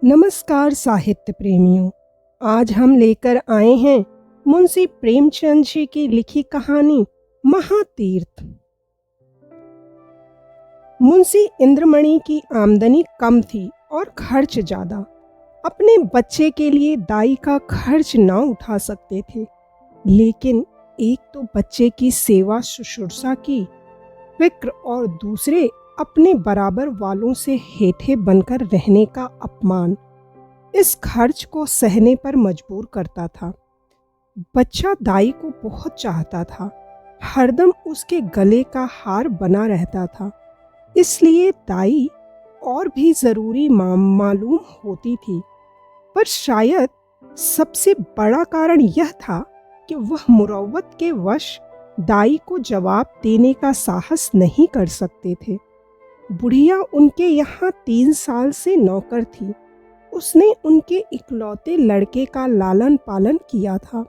नमस्कार साहित्य प्रेमियों। आज हम लेकर आए हैं मुंशी प्रेमचंद जी की लिखी कहानी महातीर्थ। मुंशी इंद्रमणि की आमदनी कम थी और खर्च ज्यादा। अपने बच्चे के लिए दाई का खर्च ना उठा सकते थे, लेकिन एक तो बच्चे की सेवा शुश्रूषा की फिक्र और दूसरे अपने बराबर वालों से हेठे बनकर रहने का अपमान इस खर्च को सहने पर मजबूर करता था। बच्चा दाई को बहुत चाहता था, हरदम उसके गले का हार बना रहता था, इसलिए दाई और भी जरूरी मालूम होती थी। पर शायद सबसे बड़ा कारण यह था कि वह मुरव्वत के वश दाई को जवाब देने का साहस नहीं कर सकते थे। बुढ़िया उनके यहाँ 3 साल से नौकर थी। उसने उनके इकलौते लड़के का लालन पालन किया था।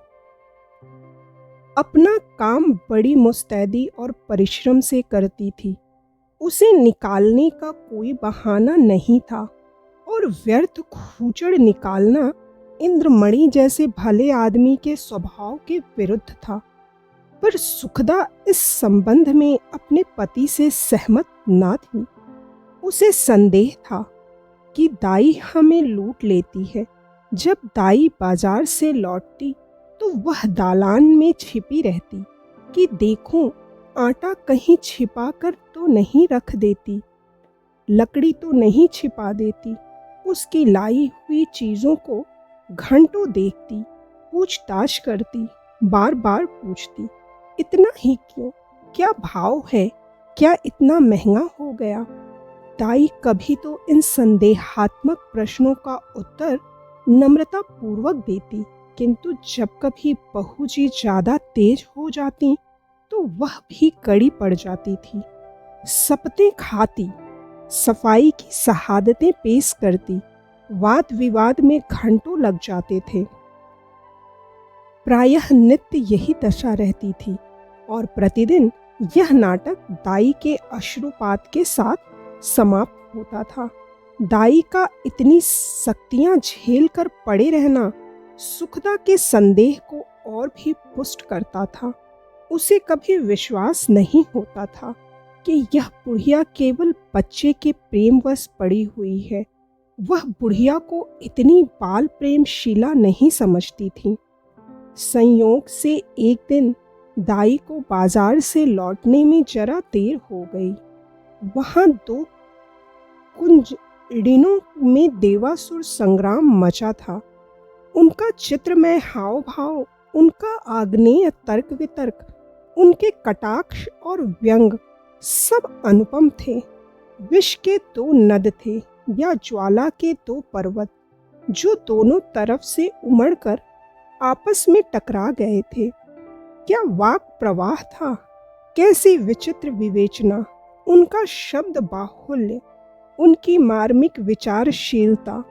अपना काम बड़ी मुस्तैदी और परिश्रम से करती थी। उसे निकालने का कोई बहाना नहीं था और व्यर्थ खूचड़ निकालना इंद्रमणि जैसे भले आदमी के स्वभाव के विरुद्ध था। पर सुखदा इस संबंध में अपने पति से सहमत ना थी। उसे संदेह था कि दाई हमें लूट लेती है। जब दाई बाजार से लौटती तो वह दालान में छिपी रहती कि देखूं आटा कहीं छिपा कर तो नहीं रख देती, लकड़ी तो नहीं छिपा देती। उसकी लाई हुई चीजों को घंटों देखती, पूछताछ करती, बार बार पूछती, इतना ही क्यों? क्या भाव है? क्या इतना महंगा हो गया? दाई कभी तो इन संदेहात्मक प्रश्नों का उत्तर नम्रता पूर्वक देती, किंतु जब कभी बहू जी ज्यादा तेज हो जाती तो वह भी कड़ी पड़ जाती थी। सपते खाती, सफाई की शहादतें पेश करती, वाद विवाद में घंटों लग जाते थे। प्रायः नित्य यही दशा रहती थी और प्रतिदिन यह नाटक दाई के अश्रुपात के साथ समाप्त होता था। दाई का इतनी सख्तियां झेल कर पड़े रहना सुखदा के संदेह को और भी पुष्ट करता था। उसे कभी विश्वास नहीं होता था कि यह बुढ़िया केवल बच्चे के प्रेमवश पड़ी हुई है। वह बुढ़िया को इतनी बाल प्रेमशीला नहीं समझती थी। संयोग से एक दिन दाई को बाजार से लौटने में जरा देर हो गई। वहां 2 कुंजड़िनों में देवासुर संग्राम मचा था। उनका चित्रमय हाव भाव, उनका आग्नेय तर्क वितर्क, उनके कटाक्ष और व्यंग सब अनुपम थे। विष के 2 नद थे या ज्वाला के 2 पर्वत, जो दोनों तरफ से उमड़कर आपस में टकरा गए थे। क्या वाक प्रवाह था! कैसी विचित्र विवेचना! उनका शब्द बाहुल्य, उनकी मार्मिक विचारशीलता,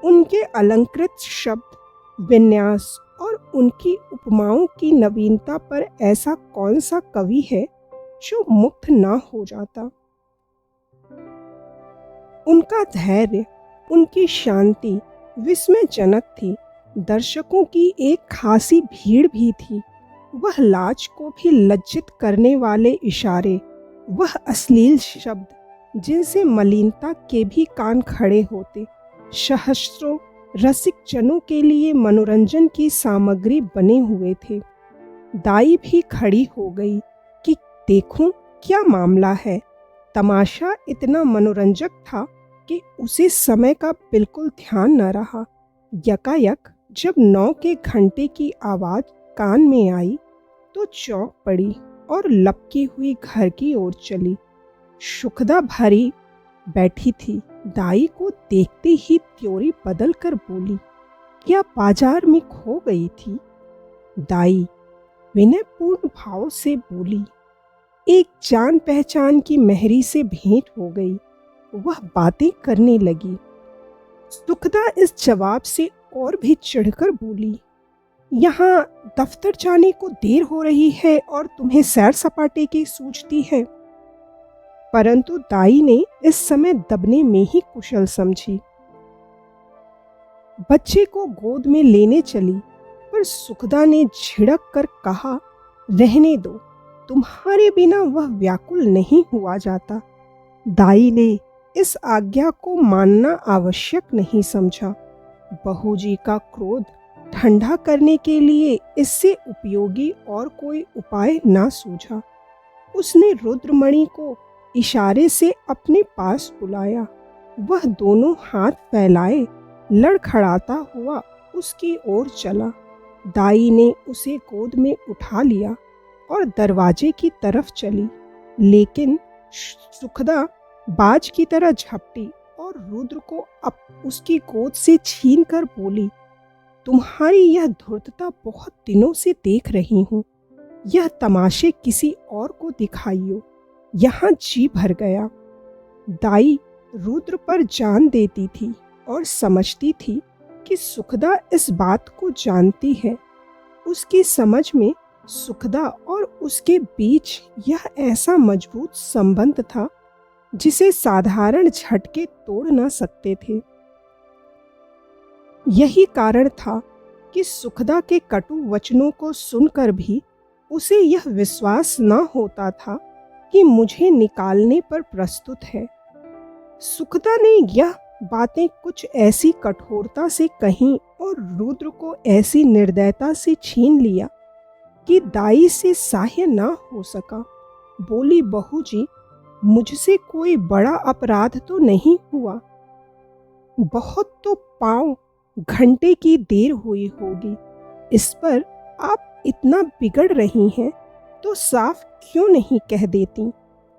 उनके अलंकृत शब्द विन्यास और उनकी उपमाओं की नवीनता पर ऐसा कौन सा कवि है जो मुग्ध ना हो जाता। उनका धैर्य, उनकी शांति विस्मयजनक थी। दर्शकों की एक खासी भीड़ भी थी। वह लाज को भी लज्जित करने वाले इशारे, वह अश्लील शब्द जिनसे मलिनता के भी कान खड़े होते, सहस्त्रों रसिक जनों के लिए मनोरंजन की सामग्री बने हुए थे। दाई भी खड़ी हो गई कि देखूं क्या मामला है। तमाशा इतना मनोरंजक था कि उसे समय का बिल्कुल ध्यान न रहा। यकायक जब 9 के घंटे की आवाज कान में आई तो चौंक पड़ी और लपकी हुई घर की ओर चली। सुखदा भरी बैठी थी। दाई को देखते ही त्योरी बदल कर बोली, क्या बाजार में खो गई थी? दाई विनयपूर्ण भाव से बोली, एक जान पहचान की मेहरी से भेंट हो गई। वह बातें करने लगी। सुखदा इस जवाब से और भी चिढ़कर बोली, यहाँ दफ्तर जाने को देर हो रही है और तुम्हें सैर सपाटे की सूझती है। परंतु दाई ने इस समय दबने में ही कुशल समझी। बच्चे को गोद में लेने चली, पर सुखदा ने झिड़क कर कहा, रहने दो, तुम्हारे बिना वह व्याकुल नहीं हुआ जाता। दाई ने इस आज्ञा को मानना आवश्यक नहीं समझा। बहू जी का क्रोध ठंडा करने के लिए इससे उपयोगी और कोई उपाय ना सूझा। उसने रुद्रमणि को इशारे से अपने पास बुलाया। वह दोनों हाथ फैलाए लड़खड़ाता हुआ उसकी ओर चला। दाई ने उसे गोद में उठा लिया और दरवाजे की तरफ चली, लेकिन सुखदा बाज की तरह झपटी और रुद्र को उसकी गोद से छीन कर बोली, तुम्हारी यह धूर्तता बहुत दिनों से देख रही हूँ। यह तमाशे किसी और को दिखाइयो। यहाँ जी भर गया। दाई रुद्र पर जान देती थी और समझती थी कि सुखदा इस बात को जानती है। उसकी समझ में सुखदा और उसके बीच यह ऐसा मजबूत संबंध था जिसे साधारण झटके तोड़ न सकते थे। यही कारण था कि सुखदा के कटु वचनों को सुनकर भी उसे यह विश्वास न होता था कि मुझे निकालने पर प्रस्तुत है। सुखदा ने यह बातें कुछ ऐसी कठोरता से कहीं और रुद्र को ऐसी निर्दयता से छीन लिया कि दाई से सह्य न हो सका। बोली, बहू जी, मुझसे कोई बड़ा अपराध तो नहीं हुआ। बहुत तो पाँव घंटे की देर हुई होगी। इस पर आप इतना बिगड़ रही हैं तो साफ क्यों नहीं कह देती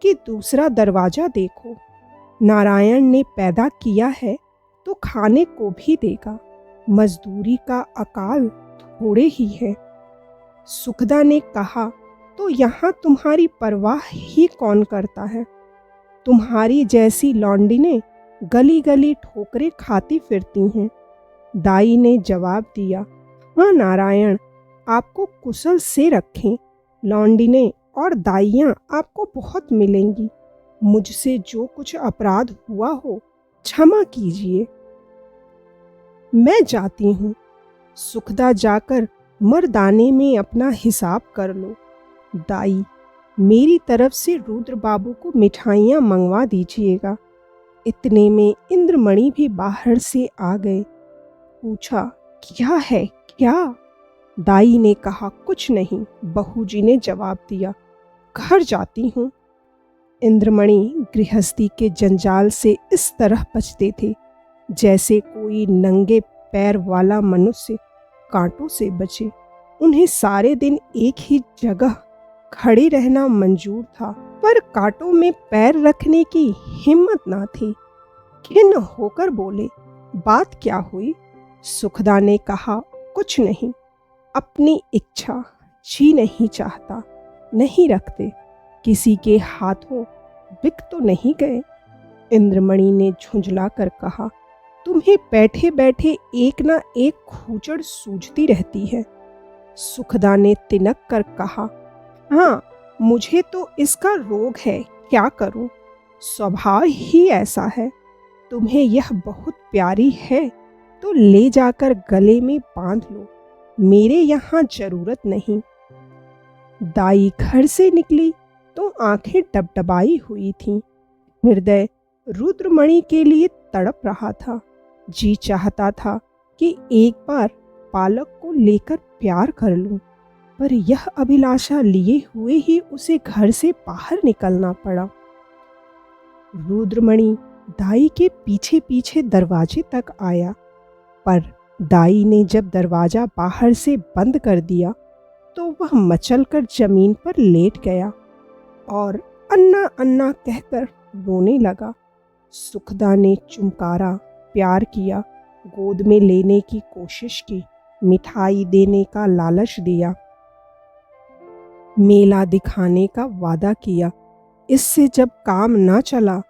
कि दूसरा दरवाजा देखो। नारायण ने पैदा किया है तो खाने को भी देगा। मजदूरी का अकाल थोड़े ही है। सुखदा ने कहा, तो यहाँ तुम्हारी परवाह ही कौन करता है। तुम्हारी जैसी लौंडिनें गली गली ठोकरें खाती फिरती हैं। दाई ने जवाब दिया, हाँ नारायण आपको कुशल से रखें। लौंडिनें और दाइयाँ आपको बहुत मिलेंगी। मुझसे जो कुछ अपराध हुआ हो क्षमा कीजिए। मैं जाती हूँ। सुखदा जाकर मर्दाने में अपना हिसाब कर लो। दाई, मेरी तरफ से रुद्र बाबू को मिठाइयाँ मंगवा दीजिएगा। इतने में इंद्रमणि भी बाहर से आ गए। पूछा, क्या है क्या? दाई ने कहा, कुछ नहीं। बहू जी ने जवाब दिया, घर जाती हूँ। इंद्रमणि गृहस्थी के जंजाल से इस तरह बचते थे जैसे कोई नंगे पैर वाला मनुष्य कांटों से बचे। उन्हें सारे दिन एक ही जगह खड़े रहना मंजूर था, पर कांटों में पैर रखने की हिम्मत ना थी। खिन्न होकर बोले, बात क्या हुई? सुखदा ने कहा, कुछ नहीं। अपनी इच्छा जी नहीं चाहता। नहीं रखते। किसी के हाथों बिक तो नहीं गए? इंद्रमणि ने झुंझला कर कहा, तुम्हें बैठे बैठे एक ना एक खूचड़ सूझती रहती है। सुखदा ने तिनक कर कहा, हाँ मुझे तो इसका रोग है, क्या करूं? स्वभाव ही ऐसा है। तुम्हें यह बहुत प्यारी है तो ले जाकर गले में बांध लो। मेरे यहाँ जरूरत नहीं। दाई घर से निकली तो आंखें डबडबाई हुई थीं। हृदय रुद्रमणि के लिए तड़प रहा था। जी चाहता था कि एक बार बालक को लेकर प्यार कर लूं, पर यह अभिलाषा लिए हुए ही उसे घर से बाहर निकलना पड़ा। रुद्रमणि दाई के पीछे पीछे दरवाजे तक आया, पर दाई ने जब दरवाजा बाहर से बंद कर दिया तो वह मचलकर जमीन पर लेट गया और अन्ना अन्ना कहकर रोने लगा। सुखदा ने चुमकारा, प्यार किया, गोद में लेने की कोशिश की, मिठाई देने का लालच दिया, मेला दिखाने का वादा किया। इससे जब काम न चला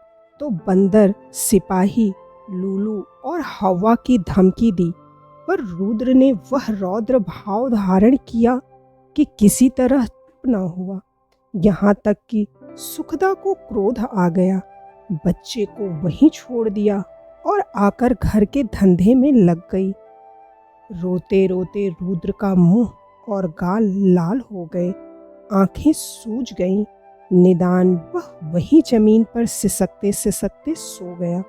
तो बंदर, सिपाही, लूलू और हवा की धमकी दी, पर रुद्र ने वह रौद्र भाव धारण किया कि किसी तरह चुप न हुआ। यहाँ तक कि सुखदा को क्रोध आ गया। बच्चे को वहीं छोड़ दिया और आकर घर के धंधे में लग गई। रोते रोते रुद्र का मुंह और गाल लाल हो गए, आंखें सूज गईं। निदान वह वहीं जमीन पर सिसकते सिसकते सो गया।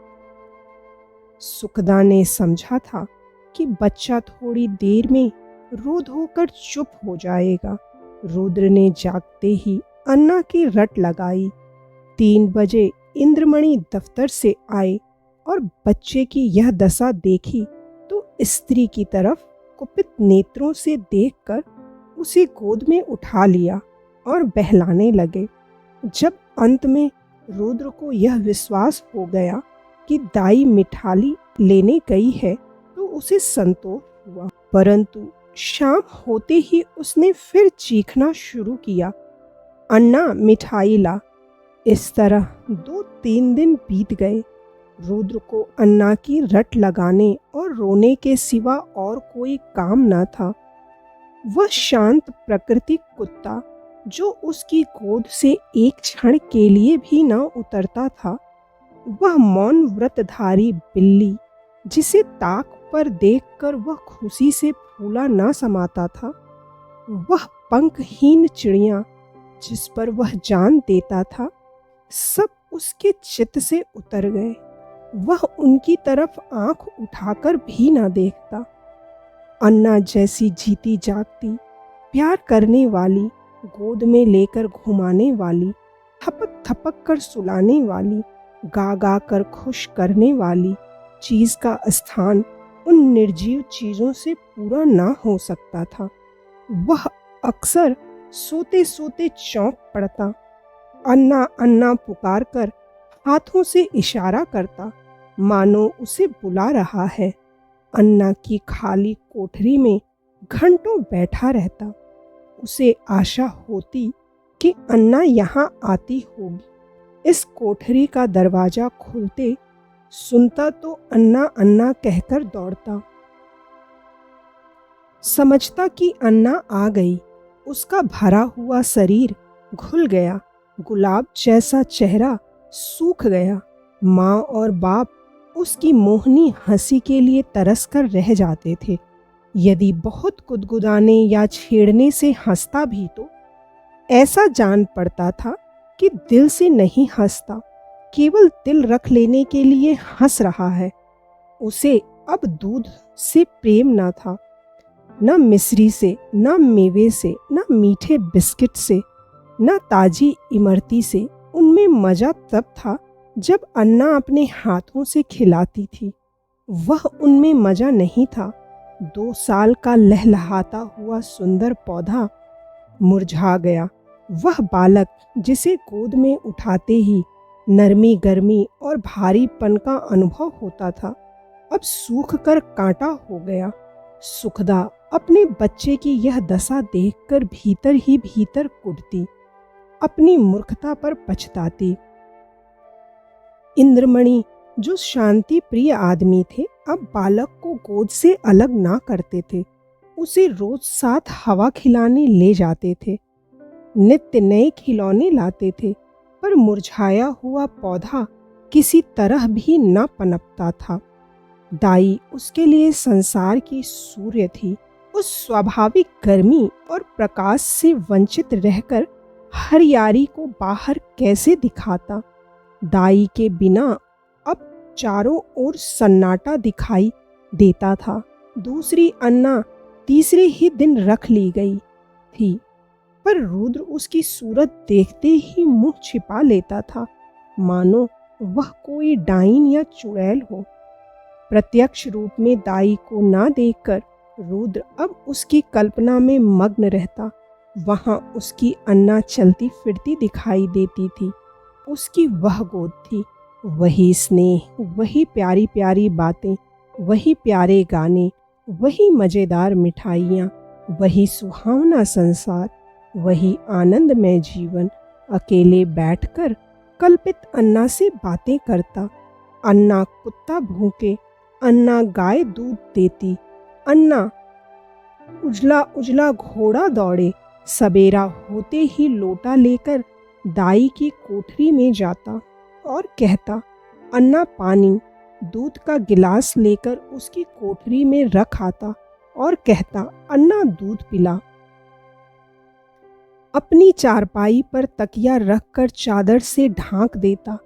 सुखदा ने समझा था कि बच्चा थोड़ी देर में रो धोकर चुप हो जाएगा। रुद्र ने जागते ही अन्ना की रट लगाई। 3 बजे इंद्रमणि दफ्तर से आए और बच्चे की यह दशा देखी तो स्त्री की तरफ कुपित नेत्रों से देखकर उसे गोद में उठा लिया और बहलाने लगे। जब अंत में रुद्र को यह विश्वास हो गया कि दाई मिठाली लेने गई है तो उसे संतोष हुआ, परंतु शाम होते ही उसने फिर चीखना शुरू किया, अन्ना मिठाई ला। इस तरह 2-3 दिन बीत गए। रुद्र को अन्ना की रट लगाने और रोने के सिवा और कोई काम न था। वह शांत प्राकृतिक कुत्ता जो उसकी गोद से एक क्षण के लिए भी न उतरता था, वह मौन व्रतधारी बिल्ली जिसे ताक पर देखकर वह खुशी से फूला न समाता था, वह पंखहीन चिड़िया जिस पर वह जान देता था, सब उसके चित्त से उतर गए। वह उनकी तरफ आंख उठाकर भी न देखता। अन्ना जैसी जीती जागती, प्यार करने वाली, गोद में लेकर घुमाने वाली, थपक थपक कर सुलाने वाली, गा गा कर खुश करने वाली चीज का स्थान उन निर्जीव चीजों से पूरा ना हो सकता था। वह अक्सर सोते सोते चौंक पड़ता, अन्ना अन्ना पुकार कर हाथों से इशारा करता, मानो उसे बुला रहा है। अन्ना की खाली कोठरी में घंटों बैठा रहता। उसे आशा होती कि अन्ना यहाँ आती होगी। इस कोठरी का दरवाजा खुलते सुनता तो अन्ना अन्ना कहकर दौड़ता। समझता कि अन्ना आ गई। उसका भरा हुआ शरीर घुल गया, गुलाब जैसा चेहरा सूख गया। माँ और बाप उसकी मोहनी हंसी के लिए तरस कर रह जाते थे। यदि बहुत गुदगुदाने या छेड़ने से हंसता भी तो ऐसा जान पड़ता था कि दिल से नहीं हंसता, केवल दिल रख लेने के लिए हंस रहा है। उसे अब दूध से प्रेम न था, न मिश्री से, न मेवे से, न मीठे बिस्किट से, न ताजी इमरती से। उनमें मजा तब था जब अन्ना अपने हाथों से खिलाती थी। वह उनमें मजा नहीं था। 2 साल का लहलहाता हुआ सुंदर पौधा मुरझा गया। वह बालक जिसे गोद में उठाते ही नरमी गर्मी और भारीपन का अनुभव होता था, अब सूख कर कांटा हो गया। सुखदा अपने बच्चे की यह दशा देखकर भीतर ही भीतर कुढ़ती, अपनी मूर्खता पर पछताती। इंद्रमणि जो शांति प्रिय आदमी थे, अब बालक को गोद से अलग ना करते थे। उसे रोज साथ हवा खिलाने ले जाते थे, नित्य नए खिलौने लाते थे, पर मुरझाया हुआ पौधा किसी तरह भी न पनपता था। दाई उसके लिए संसार की सूर्य थी। उस स्वाभाविक गर्मी और प्रकाश से वंचित रहकर हरियारी को बाहर कैसे दिखाता। दाई के बिना अब चारों ओर सन्नाटा दिखाई देता था। दूसरी अन्ना तीसरे ही दिन रख ली गई थी, पर रुद्र उसकी सूरत देखते ही मुंह छिपा लेता था, मानो वह कोई डाइन या चुड़ैल हो। प्रत्यक्ष रूप में दाई को ना देखकर रुद्र अब उसकी कल्पना में मग्न रहता। वहां उसकी अन्ना चलती फिरती दिखाई देती थी। उसकी वह गोद थी, वही स्नेह, वही प्यारी प्यारी बातें, वही प्यारे गाने, वही मजेदार मिठाइयाँ, वही सुहावना संसार, वही आनंदमय जीवन। अकेले बैठकर कल्पित अन्ना से बातें करता। अन्ना कुत्ता भूखे, अन्ना गाय दूध देती, अन्ना उजला उजला घोड़ा दौड़े। सवेरा होते ही लोटा लेकर दाई की कोठरी में जाता और कहता, अन्ना पानी। दूध का गिलास लेकर उसकी कोठरी में रख आता और कहता, अन्ना दूध पिला। अपनी चारपाई पर तकिया रखकर चादर से ढांक देता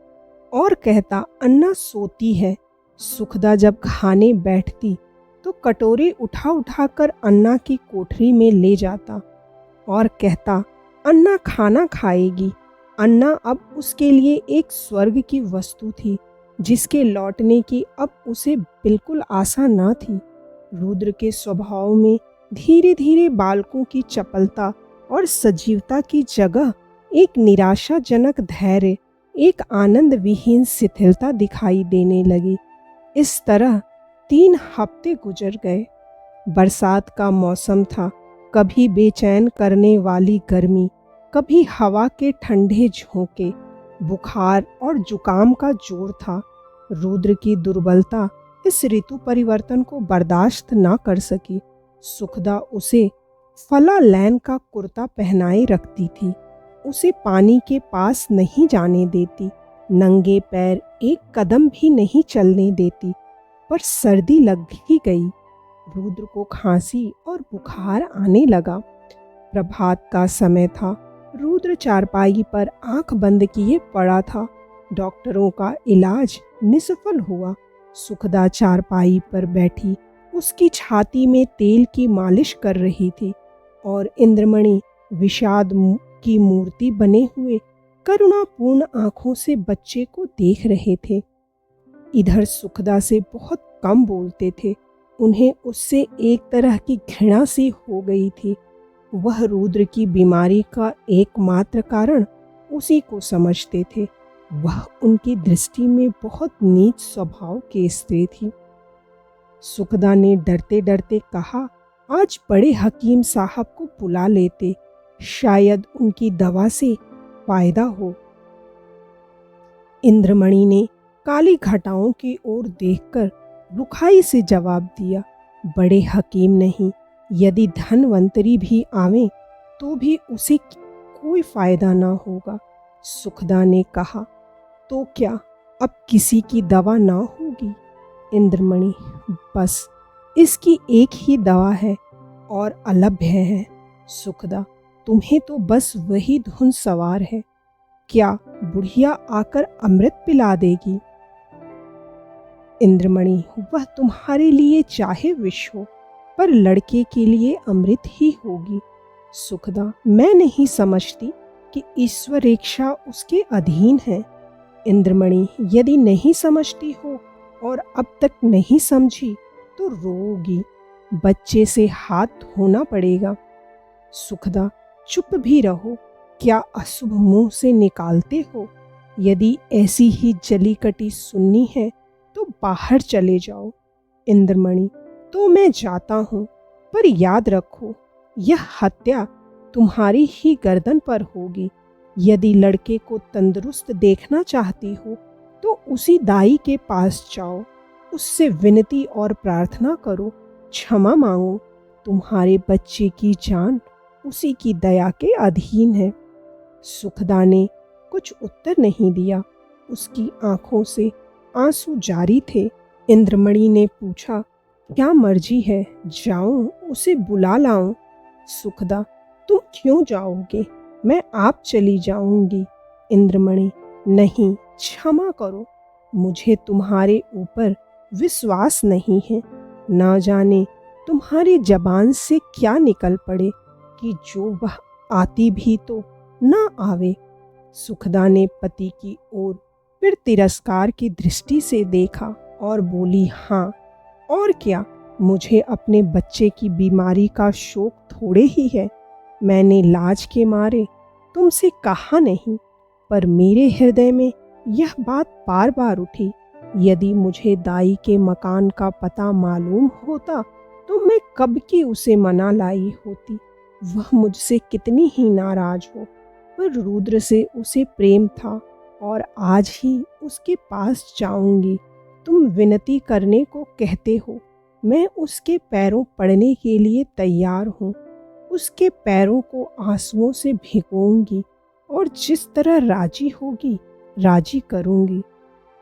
और कहता, अन्ना सोती है। सुखदा जब खाने बैठती तो कटोरे उठा उठा कर अन्ना की कोठरी में ले जाता और कहता, अन्ना खाना खाएगी। अन्ना अब उसके लिए एक स्वर्ग की वस्तु थी, जिसके लौटने की अब उसे बिल्कुल आशा न थी। रुद्र के स्वभाव में धीरे धीरे बालकों की चपलता और सजीवता की जगह एक निराशाजनक धैर्य, एक आनंद विहीन शिथिलता दिखाई देने लगी। इस तरह 3 हफ्ते गुजर गए। बरसात का मौसम था। कभी बेचैन करने वाली गर्मी, कभी हवा के ठंडे झोंके, बुखार और जुकाम का जोर था। रुद्र की दुर्बलता इस ऋतु परिवर्तन को बर्दाश्त न कर सकी। सुखदा उसे फला लैन का कुर्ता पहनाए रखती थी, उसे पानी के पास नहीं जाने देती, नंगे पैर एक कदम भी नहीं चलने देती। पर सर्दी लग ही गई। रुद्र को खांसी और बुखार आने लगा। प्रभात का समय था। रुद्र चारपाई पर आंख बंद किए पड़ा था। डॉक्टरों का इलाज निष्फल हुआ। सुखदा चारपाई पर बैठी उसकी छाती में तेल की मालिश कर रही थी और इंद्रमणि विषाद की मूर्ति बने हुए करुणापूर्ण आंखों से बच्चे को देख रहे थे। इधर सुखदा से बहुत कम बोलते थे। उन्हें उससे एक तरह की घृणा सी हो गई थी। वह रुद्र की बीमारी का एकमात्र कारण उसी को समझते थे। वह उनकी दृष्टि में बहुत नीच स्वभाव की स्त्री थी। सुखदा ने डरते डरते कहा, आज बड़े हकीम साहब को बुला लेते, शायद उनकी दवा से फायदा हो। इंद्रमणि ने काली घटाओं की ओर देखकर रुखाई से जवाब दिया, बड़े हकीम नहीं, यदि धनवंतरी भी आवे तो भी उसे कोई फायदा ना होगा। सुखदा ने कहा, तो क्या अब किसी की दवा ना होगी? इंद्रमणि, बस इसकी एक ही दवा है और अलभ्य है। सुखदा, तुम्हें तो बस वही धुन सवार है। क्या बुढ़िया आकर अमृत पिला देगी? इंद्रमणि, वह तुम्हारे लिए चाहे विष हो, पर लड़के के लिए अमृत ही होगी। सुखदा, मैं नहीं समझती कि ईश्वर इच्छा उसके अधीन है। इंद्रमणि, यदि नहीं समझती हो और अब तक नहीं समझी तो रोगी, बच्चे से हाथ धोना पड़ेगा। सुखदा, चुप भी रहो, क्या अशुभ मुंह से निकालते हो? यदि ऐसी ही जली कटी सुननी है तो बाहर चले जाओ। इंद्रमणि, तो मैं जाता हूँ, पर याद रखो यह हत्या तुम्हारी ही गर्दन पर होगी। यदि लड़के को तंदुरुस्त देखना चाहती हो तो उसी दाई के पास जाओ, उससे विनती और प्रार्थना करो, क्षमा मांगो। तुम्हारे बच्चे की जान उसी की दया के अधीन है। सुखदा ने कुछ उत्तर नहीं दिया। उसकी आंखों से आंसू जारी थे। इंद्रमणि ने पूछा, क्या मर्जी है, जाऊं उसे बुला लाऊं? सुखदा, तुम क्यों जाओगे, मैं आप चली जाऊंगी। इंद्रमणि, नहीं, क्षमा करो, मुझे तुम्हारे ऊपर विश्वास नहीं है। ना जाने तुम्हारी जबान से क्या निकल पड़े कि जो वह आती भी तो ना आवे। सुखदा ने पति की ओर फिर तिरस्कार की दृष्टि से देखा और बोली, हाँ और क्या, मुझे अपने बच्चे की बीमारी का शोक थोड़े ही है। मैंने लाज के मारे तुमसे कहा नहीं, पर मेरे हृदय में यह बात बार बार उठी। यदि मुझे दाई के मकान का पता मालूम होता तो मैं कब की उसे मना लाई होती। वह मुझसे कितनी ही नाराज हो, पर रुद्र से उसे प्रेम था और आज ही उसके पास जाऊंगी। तुम विनती करने को कहते हो, मैं उसके पैरों पड़ने के लिए तैयार हूँ। उसके पैरों को आंसुओं से भिगोऊंगी और जिस तरह राजी होगी राजी करूंगी।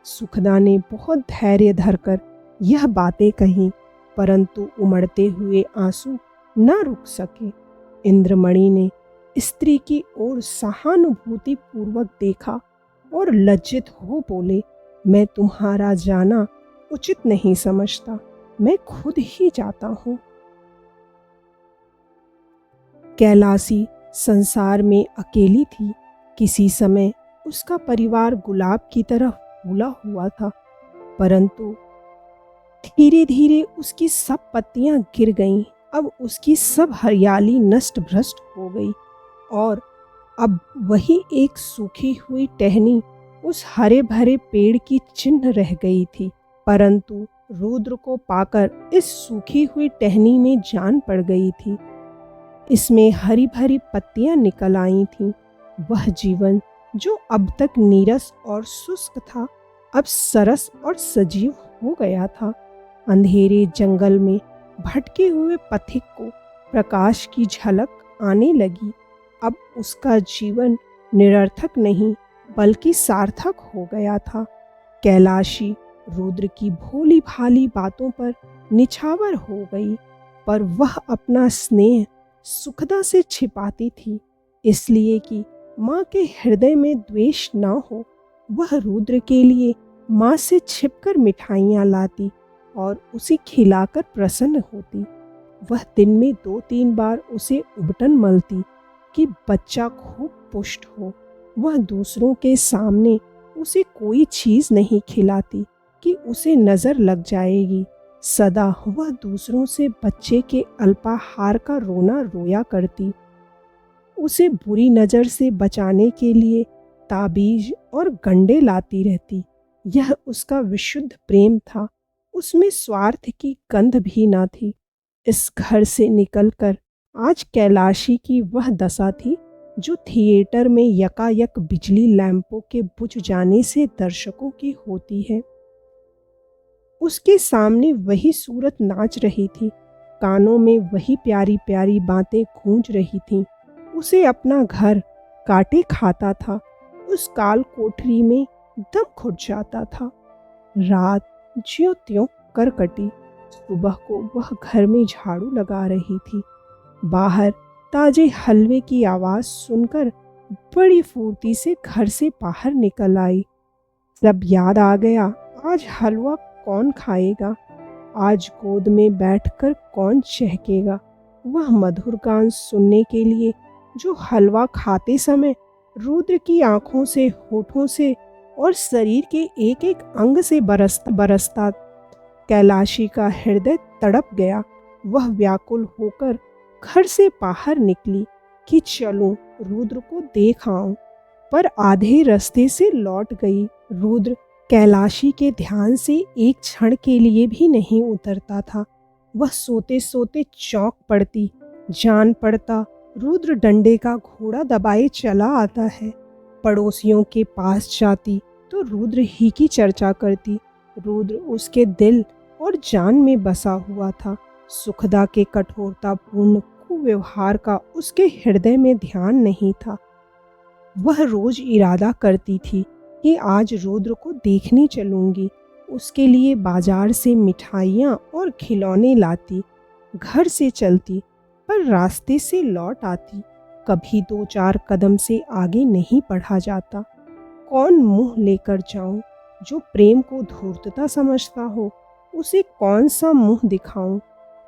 सुखदा ने बहुत धैर्य धरकर यह बातें कही। परंतु उमड़ते हुए आंसू न रुक सके। इंद्रमणि ने स्त्री की ओर सहानुभूति पूर्वक देखा और लज्जित हो बोले, मैं तुम्हारा जाना उचित नहीं समझता, मैं खुद ही जाता हूँ। कैलासी संसार में अकेली थी। किसी समय उसका परिवार गुलाब की तरह फूला हुआ था, परंतु धीरे धीरे उसकी सब पत्तियां गिर गईं। अब उसकी सब हरियाली नष्ट भ्रष्ट हो गई और अब वही एक सूखी हुई टहनी उस हरे भरे पेड़ की चिन्ह रह गई थी। परंतु रुद्र को पाकर इस सूखी हुई टहनी में जान पड़ गई थी। इसमें हरी भरी पत्तियां निकल आई थीं। वह जीवन जो अब तक नीरस और शुष्क था, अब सरस और सजीव हो गया था। अंधेरे जंगल में भटके हुए पथिक को प्रकाश की झलक आने लगी। अब उसका जीवन निरर्थक नहीं बल्कि सार्थक हो गया था। कैलाशी रुद्र की भोली भाली बातों पर निछावर हो गई, पर वह अपना स्नेह सुखदा से छिपाती थी, इसलिए कि माँ के हृदय में द्वेष न हो। वह रुद्र के लिए माँ से छिपकर मिठाइयाँ लाती और उसे खिलाकर प्रसन्न होती। वह दिन में 2-3 बार उसे उबटन मलती कि बच्चा खूब पुष्ट हो। वह दूसरों के सामने उसे कोई चीज़ नहीं खिलाती कि उसे नज़र लग जाएगी। सदा वह दूसरों से बच्चे के अल्पाहार का रोना रोया करती। उसे बुरी नज़र से बचाने के लिए ताबीज और गंडे लाती रहती। यह उसका विशुद्ध प्रेम था, उसमें स्वार्थ की गंध भी न थी। इस घर से निकलकर आज कैलाशी की वह दशा थी जो थिएटर में यकायक बिजली लैंपों के बुझ जाने से दर्शकों की होती है। उसके सामने वही सूरत नाच रही थी, कानों में वही प्यारी प्यारी बातें गूंज रही थीं। उसे अपना घर काटे खाता था, उस काल कोठरी में दम घुट जाता था। रात ज्यों त्यों कर कटी। सुबह को वह घर में झाड़ू लगा रही थी। बाहर ताजे हलवे की आवाज़ सुनकर बड़ी फुर्ती से घर से बाहर निकल आई। जब याद आ गया, आज हलवा कौन खाएगा, आज गोद में बैठकर कौन चहकेगा। वह मधुर गान सुनने के लिए जो हलवा खाते समय रुद्र की आंखों से, होठों से और शरीर के एक एक अंग से बरसता कैलाशी का हृदय तड़प गया। वह व्याकुल होकर घर से बाहर निकली कि चलूं रुद्र को देख आऊं, पर आधे रास्ते से लौट गई। रुद्र कैलाशी के ध्यान से एक क्षण के लिए भी नहीं उतरता था। वह सोते सोते चौंक पड़ती, जान पड़ता रुद्र डंडे का घोड़ा दबाए चला आता है। पड़ोसियों के पास जाती तो रुद्र ही की चर्चा करती। रुद्र उसके दिल और जान में बसा हुआ था। सुखदा के कठोरतापूर्ण कुव्यवहार का उसके हृदय में ध्यान नहीं था। वह रोज इरादा करती थी कि आज रुद्र को देखने चलूंगी। उसके लिए बाजार से मिठाइयाँ और खिलौने लाती, घर से चलती पर रास्ते से लौट आती। कभी 2-4 कदम से आगे नहीं बढ़ा जाता। कौन मुंह लेकर जाऊं? जो प्रेम को धूर्तता समझता हो उसे कौन सा मुंह दिखाऊं?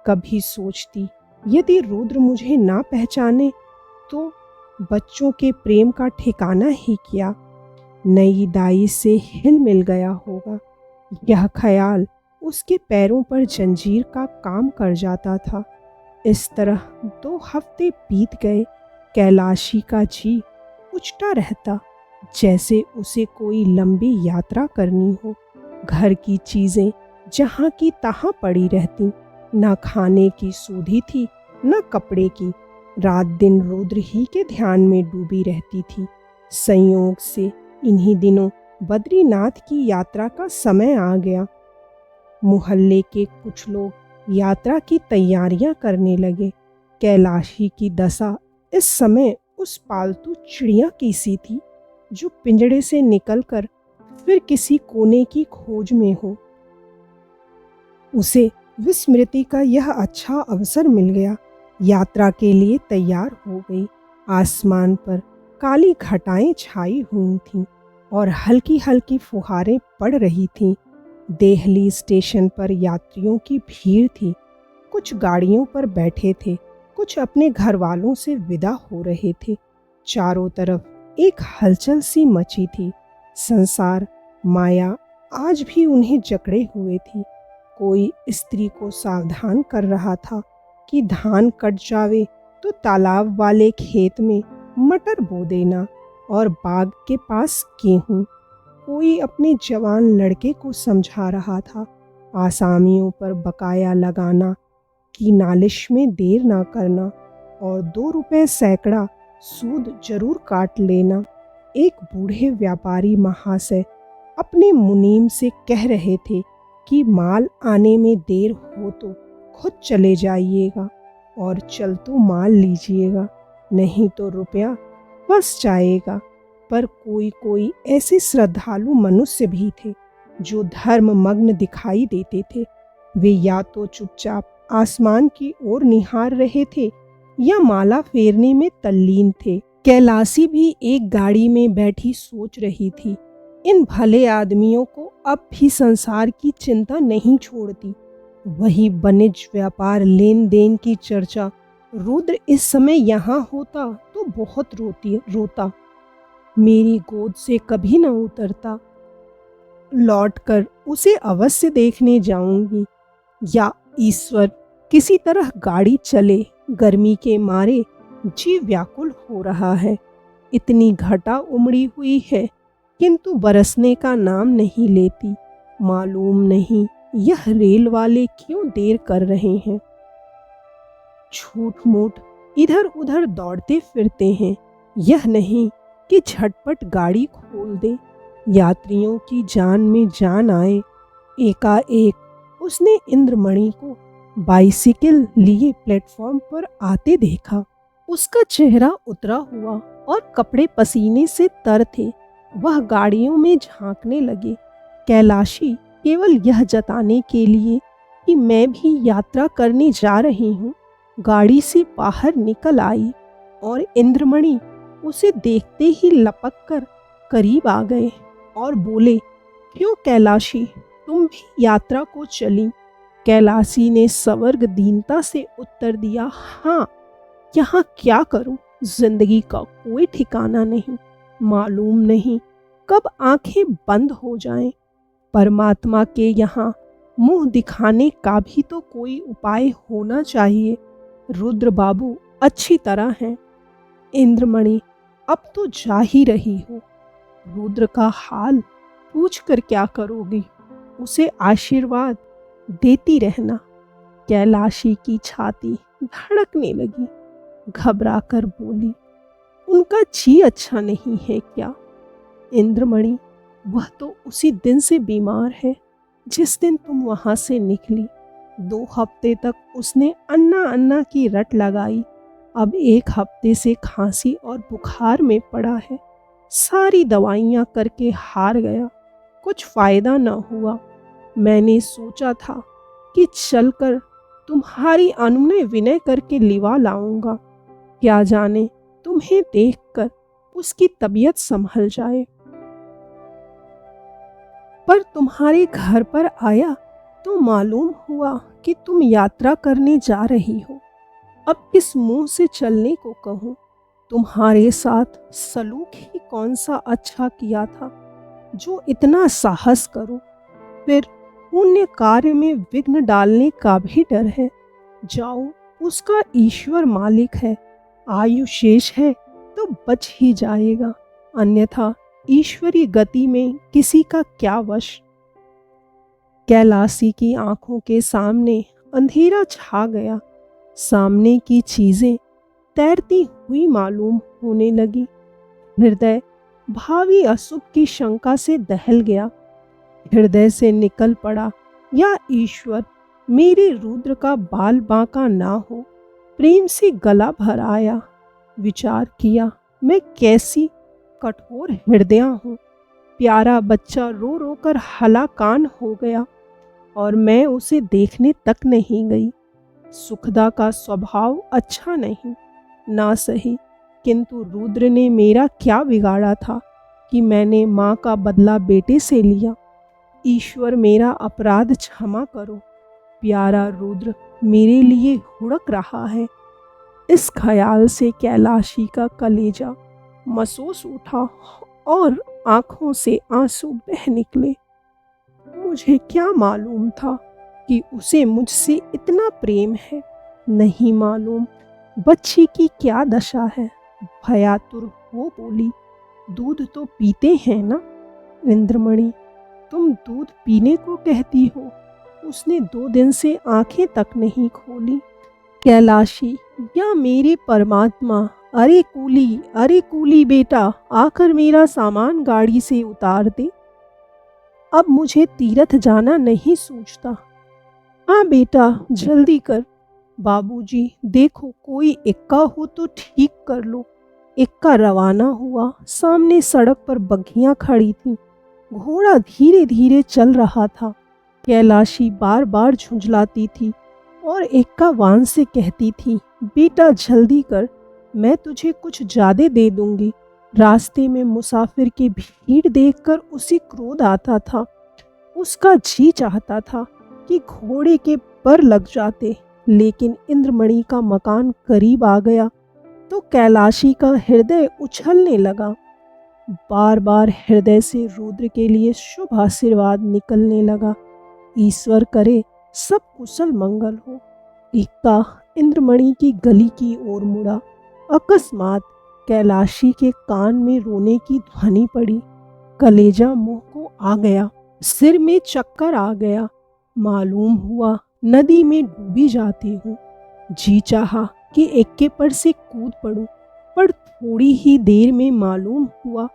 कभी सोचती, यदि रुद्र मुझे ना पहचाने तो बच्चों के प्रेम का ठिकाना ही क्या, नई दाई से हिल मिल गया होगा। यह ख्याल उसके पैरों पर जंजीर का काम कर जाता था। इस तरह 2 हफ्ते बीत गए। कैलाशी का जी उचटा रहता, जैसे उसे कोई लंबी यात्रा करनी हो। घर की चीज़ें जहाँ की तहाँ पड़ी रहती, न खाने की सुधि थी न कपड़े की। रात दिन रुद्र ही के ध्यान में डूबी रहती थी। संयोग से इन्हीं दिनों बद्रीनाथ की यात्रा का समय आ गया। मोहल्ले के कुछ लोग यात्रा की तैयारियां करने लगे। कैलाशी की दशा इस समय उस पालतू चिड़िया की सी थी जो पिंजड़े से निकलकर फिर किसी कोने की खोज में हो। उसे विस्मृति का यह अच्छा अवसर मिल गया। यात्रा के लिए तैयार हो गई। आसमान पर काली घटाएं छाई हुई थीं और हल्की हल्की फुहारें पड़ रही थीं। देहली स्टेशन पर यात्रियों की भीड़ थी। कुछ गाड़ियों पर बैठे थे, कुछ अपने घर वालों से विदा हो रहे थे। चारों तरफ एक हलचल सी मची थी। संसार, माया आज भी उन्हें जकड़े हुए थी। कोई स्त्री को सावधान कर रहा था कि धान कट जावे तो तालाब वाले खेत में मटर बो देना और बाग के पास गेहूं। कोई अपने जवान लड़के को समझा रहा था आसामियों पर बकाया लगाना की नालिश में देर ना करना और 2 रुपए सैकड़ा सूद जरूर काट लेना। एक बूढ़े व्यापारी महाशय अपने मुनीम से कह रहे थे कि माल आने में देर हो तो खुद चले जाइएगा और चल तो माल लीजिएगा, नहीं तो रुपया फंस जाएगा। पर कोई कोई ऐसे श्रद्धालु मनुष्य भी थे जो धर्म मग्न दिखाई देते थे। वे या तो चुपचाप आसमान की ओर निहार रहे थे या माला फेरने में तल्लीन थे। कैलाशी भी एक गाड़ी में बैठी सोच रही थी, इन भले आदमियों को अब भी संसार की चिंता नहीं छोड़ती। वही वाणिज्य व्यापार लेन देन की चर्चा रुद्र इस समय यहाँ होता तो बहुत रोता। मेरी गोद से कभी न उतरता। लौटकर उसे अवश्य देखने जाऊंगी। या ईश्वर, किसी तरह गाड़ी चले, गर्मी के मारे जी व्याकुल हो रहा है। इतनी घटा उमड़ी हुई है किंतु बरसने का नाम नहीं लेती। मालूम नहीं यह रेल वाले क्यों देर कर रहे हैं। झूठ मूठ इधर उधर दौड़ते फिरते हैं। यह नहीं कि झटपट गाड़ी खोल दे, यात्रियों की जान में जान आए। एकाएक उसने इंद्रमणि को बाइसिकल लिए प्लेटफॉर्म पर आते देखा। उसका चेहरा उतरा हुआ और कपड़े पसीने से तर थे। वह गाड़ियों में झांकने लगे। कैलाशी केवल यह जताने के लिए कि मैं भी यात्रा करने जा रही हूँ, गाड़ी से बाहर निकल आई और इंद्रमणि उसे देखते ही लपक कर करीब आ गए और बोले, क्यों कैलाशी, तुम भी यात्रा को चली? कैलाशी ने सवर्ग दीनता से उत्तर दिया, हाँ, यहाँ क्या करूं, जिंदगी का कोई ठिकाना नहीं, मालूम नहीं कब आंखें बंद हो जाएं। परमात्मा के यहाँ मुंह दिखाने का भी तो कोई उपाय होना चाहिए। रुद्र बाबू अच्छी तरह हैं। इंद्रमणि, अब तो जा ही रही हो, रुद्र का हाल पूछ कर क्या करोगी? उसे आशीर्वाद देती रहना। कैलाशी की छाती धड़कने लगी। घबरा कर बोली, उनका जी अच्छा नहीं है क्या? इंद्रमणि, वह तो उसी दिन से बीमार है जिस दिन तुम वहां से निकली। 2 हफ्ते तक उसने अन्ना अन्ना की रट लगाई। अब 1 हफ्ते से खांसी और बुखार में पड़ा है। सारी दवाइयाँ करके हार गया, कुछ फायदा न हुआ। मैंने सोचा था कि चलकर तुम्हारी अनुनय विनय करके लिवा लाऊंगा। क्या जाने तुम्हें देखकर उसकी तबीयत संभल जाए। पर तुम्हारे घर पर आया तो मालूम हुआ कि तुम यात्रा करने जा रही हो। अब किस मुंह से चलने को कहूँ? तुम्हारे साथ सलूक ही कौन सा अच्छा किया था जो इतना साहस करो। फिर पुण्य कार्य में विघ्न डालने का भी डर है। जाओ, उसका ईश्वर मालिक है। आयु शेष है तो बच ही जाएगा, अन्यथा ईश्वरी गति में किसी का क्या वश। कैलाशी की आंखों के सामने अंधेरा छा गया। सामने की चीजें तैरती हुई मालूम होने लगी। हृदय भावी अशुभ की शंका से दहल गया। हृदय से निकल पड़ा, या ईश्वर, मेरे रुद्र का बाल बांका ना हो। प्रेम से गला भर आया। विचार किया, मैं कैसी कठोर हृदया हूँ। प्यारा बच्चा रो रो कर हलाकान हो गया। और मैं उसे देखने तक नहीं गई। सुखदा का स्वभाव अच्छा नहीं, ना सही, किंतु रुद्र ने मेरा क्या बिगाड़ा था कि मैंने माँ का बदला बेटे से लिया। ईश्वर मेरा अपराध क्षमा करो। प्यारा रुद्र मेरे लिए हुड़क रहा है। इस ख्याल से कैलाशी का कलेजा महसूस उठा और आंखों से आंसू बह निकले। मुझे क्या मालूम था कि उसे मुझसे इतना प्रेम है। नहीं मालूम बच्ची की क्या दशा है। भयातुर हो बोली, दूध तो पीते हैं ना। इंद्रमणि, तुम दूध पीने को कहती हो? उसने 2 दिन से आंखें तक नहीं खोली। कैलाशी, या मेरे परमात्मा, अरे कूली बेटा, आकर मेरा सामान गाड़ी से उतार दे। अब मुझे तीरथ जाना नहीं सूझता। हाँ बेटा, जल्दी कर। बाबूजी, देखो कोई इक्का हो तो ठीक कर लो। इक्का रवाना हुआ। सामने सड़क पर बग्घियां खड़ी थीं। घोड़ा धीरे धीरे चल रहा था। कैलाशी बार बार झुंझलाती थी और इक्का वान से कहती थी, बेटा जल्दी कर, मैं तुझे कुछ ज्यादा दे दूंगी। रास्ते में मुसाफिर की भीड़ देखकर उसे क्रोध आता था। उसका जी चाहता था कि घोड़े के पर लग जाते, लेकिन इंद्रमणि का मकान करीब आ गया तो कैलाशी का हृदय उछलने लगा। बार बार हृदय से रुद्र के लिए शुभ आशीर्वाद निकलने लगा। ईश्वर करे सब कुशल मंगल हो। इक्का इंद्रमणि की गली की ओर मुड़ा। अकस्मात कैलाशी के कान में रोने की ध्वनि पड़ी। कलेजा मुंह को आ गया, सिर में चक्कर आ गया। मालूम हुआ नदी में डूबी जाती हूँ। जी चाहा कि इक्के पर से कूद पड़ूं, पर थोड़ी ही देर में मालूम हुआ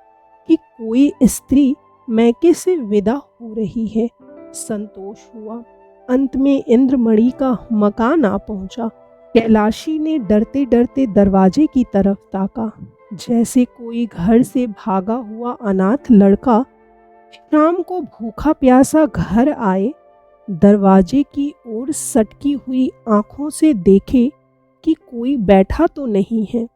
कि कोई स्त्री मैके से विदा हो रही है। संतोष हुआ। अंत में इंद्रमणि का मकान आ पहुंचा। कैलाशी ने डरते डरते दरवाजे की तरफ ताका, जैसे कोई घर से भागा हुआ अनाथ लड़का शाम को भूखा प्यासा घर आए। दरवाजे की ओर सटकी हुई आंखों से देखे कि कोई बैठा तो नहीं है।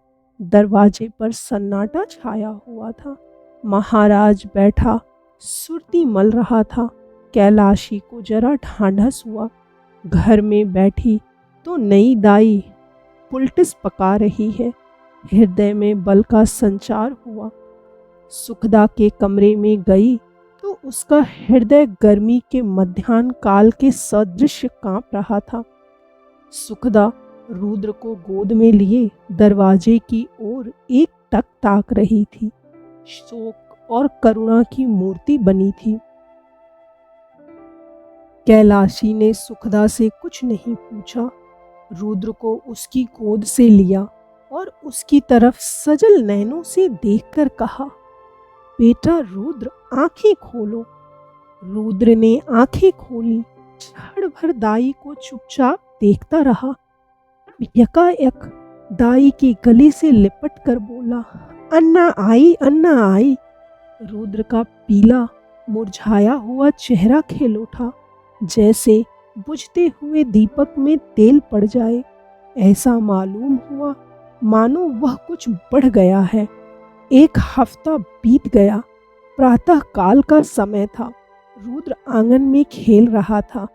दरवाजे पर सन्नाटा छाया हुआ था। महाराज बैठा सुरती मल रहा था। कैलाशी को जरा ढांढस हुआ। घर में बैठी तो नई दाई पुलटिस पका रही है। हृदय में बल का संचार हुआ। सुखदा के कमरे में गई तो उसका हृदय गर्मी के मध्याह्न काल के सदृश कांप रहा था। सुखदा रुद्र को गोद में लिए दरवाजे की ओर एक टक ताक रही थी। शोक और करुणा की मूर्ति बनी थी। कैलाशी ने सुखदा से कुछ नहीं पूछा। रुद्र को उसकी गोद से लिया और उसकी तरफ सजल नैनों से देखकर कहा, बेटा रुद्र, आंखें खोलो। रुद्र ने आंखें खोली। क्षण भर दाई को चुपचाप देखता रहा। यकायक दाई के गले से लिपट कर बोला, अन्ना आई, अन्ना आई। रुद्र का पीला मुरझाया हुआ चेहरा खिल उठा, जैसे बुझते हुए दीपक में तेल पड़ जाए। ऐसा मालूम हुआ मानो वह कुछ बढ़ गया है। 1 हफ्ता बीत गया। प्रातः काल का समय था। रुद्र आंगन में खेल रहा था।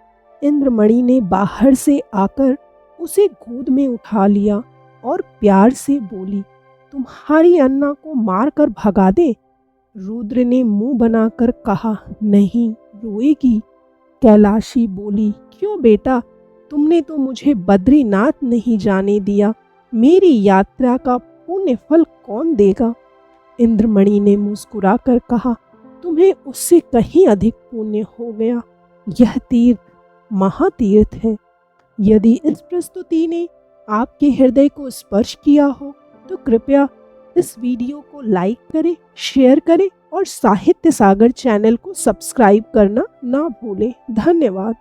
इंद्रमणि ने बाहर से आकर उसे गोद में उठा लिया और प्यार से बोली, तुम्हारी अन्ना को मार कर भगा दे। रुद्र ने मुंह बनाकर कहा, नहीं, रोएगी। कैलाशी बोली, क्यों बेटा, तुमने तो मुझे बद्रीनाथ नहीं जाने दिया। मेरी यात्रा का पुण्य फल कौन देगा? इंद्रमणि ने मुस्कुराकर कहा, तुम्हें उससे कहीं अधिक पुण्य हो गया। यह तीर्थ महातीर्थ है। यदि इस प्रस्तुति ने आपके हृदय को स्पर्श किया हो तो कृपया इस वीडियो को लाइक करें, शेयर करें और साहित्य सागर चैनल को सब्सक्राइब करना ना भूलें। धन्यवाद।